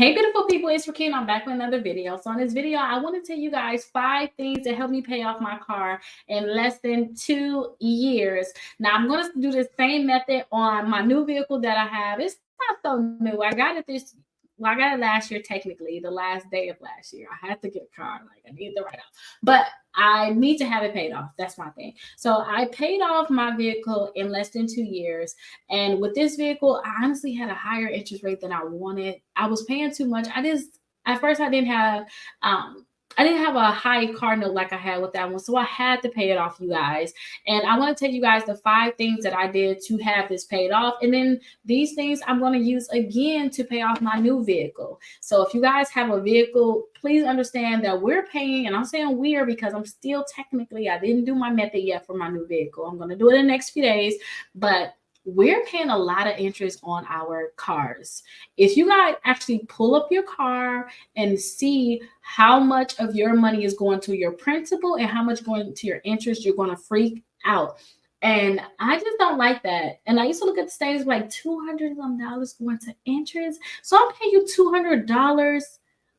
Hey beautiful people, it's Rickita. I'm back with another video. So in this video, I want to tell you guys 5 things that helped me pay off my car in less than 2 years. Now I'm going to do the same method on my new vehicle that I have. It's not so new. I got it last year, technically, the last day of last year. I had to get a car, like I needed the write off. But I need to have it paid off. That's my thing. So I paid off my vehicle in less than 2 years. And with this vehicle, I honestly had a higher interest rate than I wanted. I was paying too much. At first I didn't have a high car note like I had with that one. So I had to pay it off, you guys. And I want to tell you guys the 5 things that I did to have this paid off. And then these things I'm going to use again to pay off my new vehicle. So if you guys have a vehicle, please understand that we're paying, and I'm saying we're because I'm still technically, I didn't do my method yet for my new vehicle. I'm going to do it in the next few days, but we're paying a lot of interest on our cars. If you guys actually pull up your car and see how much of your money is going to your principal and how much going to your interest, you're going to freak out. And I just don't like that. And I used to look at the statements like $200 going to interest. So I'm paying you $200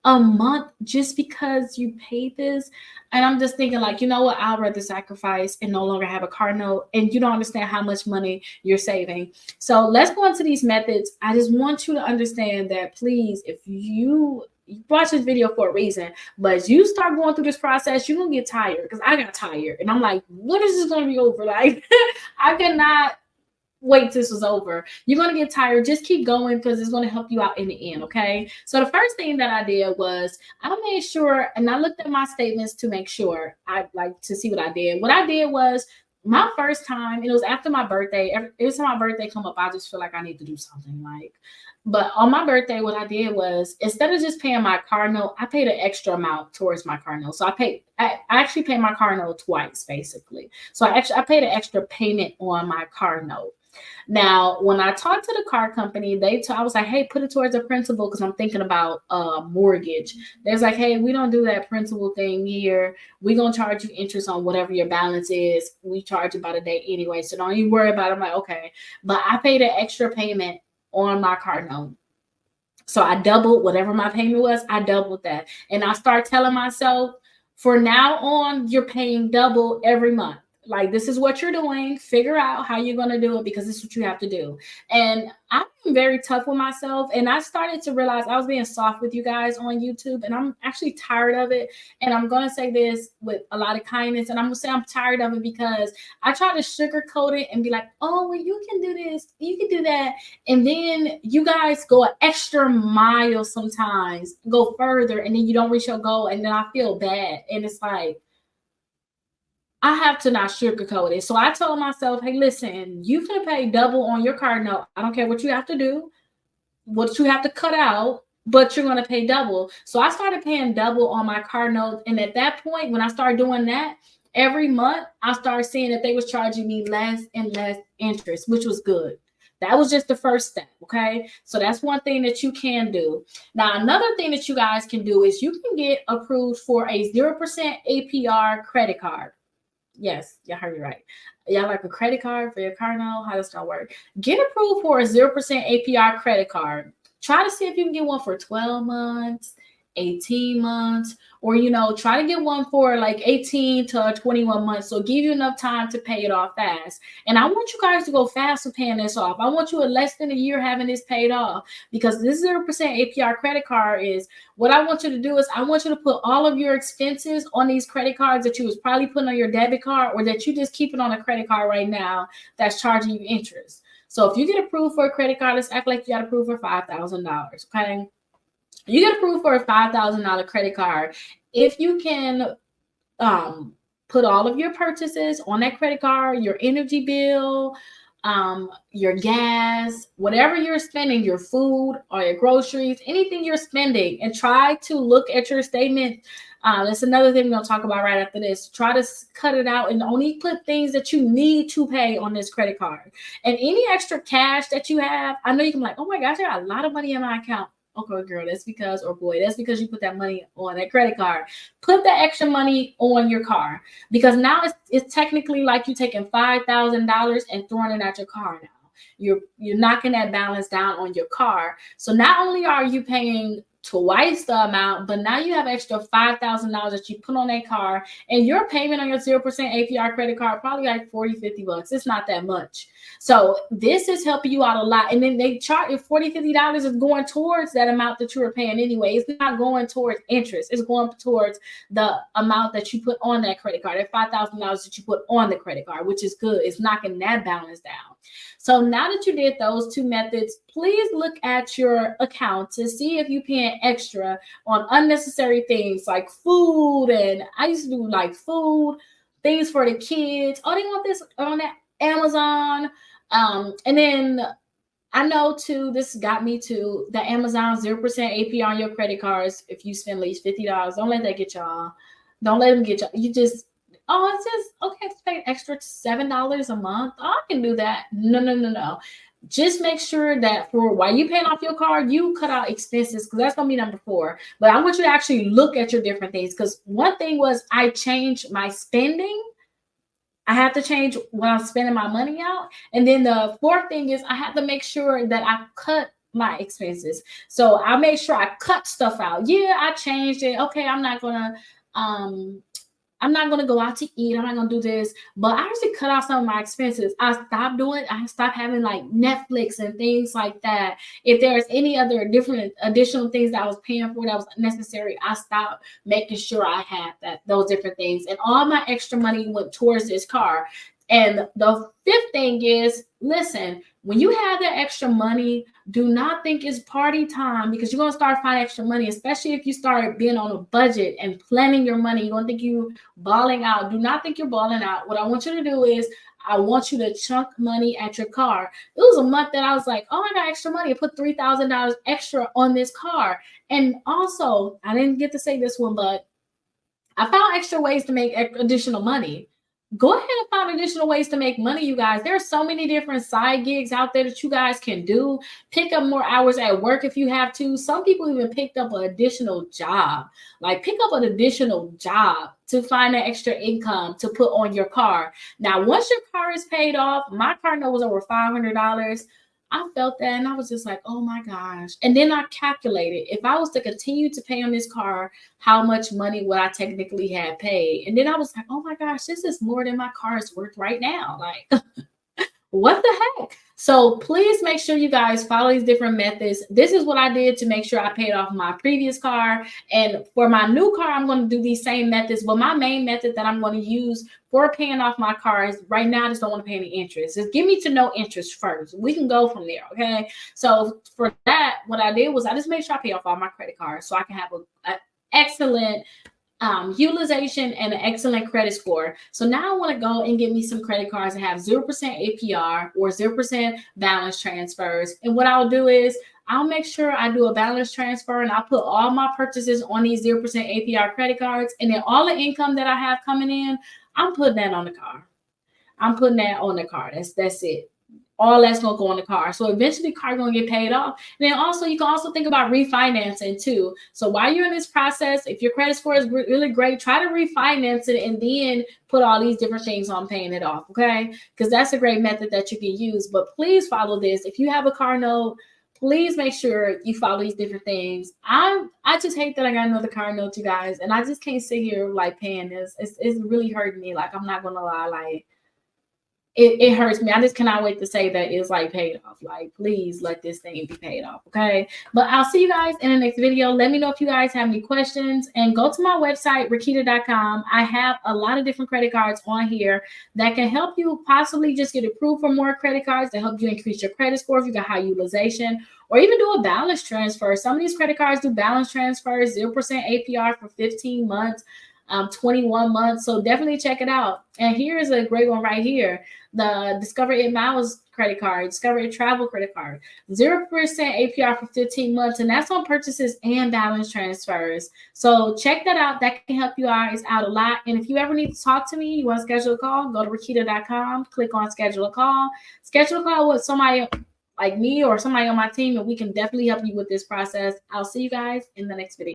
a month just because you paid this. And I'm just thinking, like, you know what? I'd rather sacrifice and no longer have a car note. And you don't understand how much money you're saving. So let's go into these methods. I just want you to understand that, please, if you watch this video for a reason, but as you start going through this process, you're gonna get tired, because I got tired and I'm like, what is this gonna be over? Like, I cannot wait till this was over. You're going to get tired. Just keep going, because it's going to help you out in the end, okay? So the first thing that I did was I made sure, and I looked at my statements to make sure. I like to see what I did. What I did was, my first time, it was after my birthday. Every time my birthday come up, I just feel like I need to do something. But on my birthday, what I did was, instead of just paying my car note, I paid an extra amount towards my car note. So I actually paid my car note twice, basically. So I paid an extra payment on my car note. Now, when I talked to the car company, I was like, hey, put it towards a principal, because I'm thinking about mortgage. They're like, hey, we don't do that principal thing here. We're going to charge you interest on whatever your balance is. We charge you by the day anyway, so don't even worry about it. I'm like, okay. But I paid an extra payment on my car note. So I doubled whatever my payment was. I doubled that. And I start telling myself, for now on, you're paying double every month. Like, this is what you're doing. Figure out how you're going to do it, because this is what you have to do. And I'm very tough with myself. And I started to realize I was being soft with you guys on YouTube, and I'm actually tired of it. And I'm going to say this with a lot of kindness. And I'm going to say I'm tired of it, because I try to sugarcoat it and be like, oh, well, you can do this, you can do that. And then you guys go an extra mile sometimes, go further, and then you don't reach your goal. And then I feel bad. And it's like, I have to not sugarcoat it. So I told myself, hey, listen, you can pay double on your car note. I don't care what you have to do, what you have to cut out, but you're going to pay double. So I started paying double on my car note. And at that point, when I started doing that, every month, I started seeing that they was charging me less and less interest, which was good. That was just the first step, okay? So that's one thing that you can do. Now, another thing that you guys can do is you can get approved for a 0% APR credit card. Yes, y'all heard me right. Y'all like a credit card for your car now? How does that work? Get approved for a 0% APR credit card. Try to see if you can get one for 12 months, 18 months, or, try to get one for like 18 to 21 months. So give you enough time to pay it off fast. And I want you guys to go fast with paying this off. I want you in less than a year having this paid off, because this 0% APR credit card is, what I want you to do is, I want you to put all of your expenses on these credit cards that you was probably putting on your debit card, or that you just keep it on a credit card right now that's charging you interest. So if you get approved for a credit card, let's act like you got approved for $5,000, okay? You get approved for a $5,000 credit card. If you can put all of your purchases on that credit card, your energy bill, your gas, whatever you're spending, your food or your groceries, anything you're spending, and try to look at your statement. That's another thing we're going to talk about right after this. Try to cut it out and only put things that you need to pay on this credit card. And any extra cash that you have, I know you can be like, oh my gosh, I got a lot of money in my account. Okay, girl, that's because you put that money on that credit card. Put that extra money on your car, because now it's technically like you taking $5,000 and throwing it at your car now. You're knocking that balance down on your car. So not only are you paying twice the amount, but now you have extra $5,000 that you put on that car, and your payment on your 0% APR credit card probably like 40, 50 bucks. It's not that much. So this is helping you out a lot. And then they charge you $40, $50 is going towards that amount that you were paying anyway. It's not going towards interest. It's going towards the amount that you put on that credit card, that $5,000 that you put on the credit card, which is good. It's knocking that balance down. So now that you did those two methods, please look at your account to see if you're paying extra on unnecessary things like food. And I used to do like food, things for the kids. Oh, they want this on that Amazon. And then I know too, this got me to the Amazon 0% APR on your credit cards. If you spend at least $50, don't let that get y'all. Don't let them get y'all. You just, oh, it's just, okay, to pay extra $7 a month. Oh, I can do that. No. Just make sure that for while you paying off your card, you cut out expenses, because that's going to be number 4. But I want you to actually look at your different things, because one thing was I changed my spending. I have to change what I'm spending my money out. And then the 4th thing is I have to make sure that I cut my expenses. So I made sure I cut stuff out. Yeah, I changed it. Okay, I'm not gonna go out to eat. I'm not gonna do this. But I actually cut out some of my expenses. I stopped doing. I stopped having like Netflix and things like that. If there's any other different additional things that I was paying for that was unnecessary, I stopped making sure I had those different things. And all my extra money went towards this car. And the 5th thing is, listen, when you have that extra money, do not think it's party time, because you're going to start finding extra money, especially if you start being on a budget and planning your money. You're going to think you balling out. Do not think you're balling out. What I want you to do is I want you to chunk money at your car. It was a month that I was like, oh, I got extra money. I put $3,000 extra on this car. And also, I didn't get to say this one, but I found extra ways to make additional money. Go ahead and find additional ways to make money, you guys. There are so many different side gigs out there that you guys can do. Pick up more hours at work if you have to. Some people even picked up an additional job. Like, pick up an additional job to find that extra income to put on your car. Now, once your car is paid off, my car note was over $500. I felt that and I was just like, oh my gosh. And then I calculated, if I was to continue to pay on this car, how much money would I technically have paid? And then I was like, oh my gosh, this is more than my car is worth right now. Like, what the heck? So please make sure you guys follow these different methods. This is what I did to make sure I paid off my previous car. And for my new car, I'm going to do these same methods. But my main method that I'm going to use for paying off my car is, right now, I just don't want to pay any interest. Just give me to no interest first. We can go from there, okay? So for that, what I did was I just made sure I pay off all my credit cards so I can have an excellent utilization and an excellent credit score. So now I want to go and get me some credit cards that have 0% APR or 0% balance transfers. And what I'll do is I'll make sure I do a balance transfer and I'll put all my purchases on these 0% APR credit cards. And then all the income that I have coming in, I'm putting that on the car. I'm putting that on the car. That's it. All that's going to go on the car. So eventually the car going to get paid off. And then also, you can also think about refinancing too. So while you're in this process, if your credit score is really great, try to refinance it and then put all these different things on paying it off, okay? Because that's a great method that you can use. But please follow this. If you have a car note, please make sure you follow these different things. I just hate that I got another car note, you guys. And I just can't sit here like paying this. It's really hurting me. Like, I'm not going to lie. Like, it hurts me. I just cannot wait to say that it's like paid off. Like, please let this thing be paid off, okay? But I'll see you guys in the next video. Let me know if you guys have any questions, and go to my website, Rickita.com. I have a lot of different credit cards on here that can help you possibly just get approved for more credit cards to help you increase your credit score if you got high utilization, or even do a balance transfer. Some of these credit cards do balance transfers, 0% APR for 15 months. 21 months. So definitely check it out. And here is a great one right here. The Discover It Miles credit card, Discover It Travel credit card, 0% APR for 15 months. And that's on purchases and balance transfers. So check that out. That can help you guys out a lot. And if you ever need to talk to me, you want to schedule a call, go to Rickita.com, click on schedule a call with somebody like me or somebody on my team, and we can definitely help you with this process. I'll see you guys in the next video.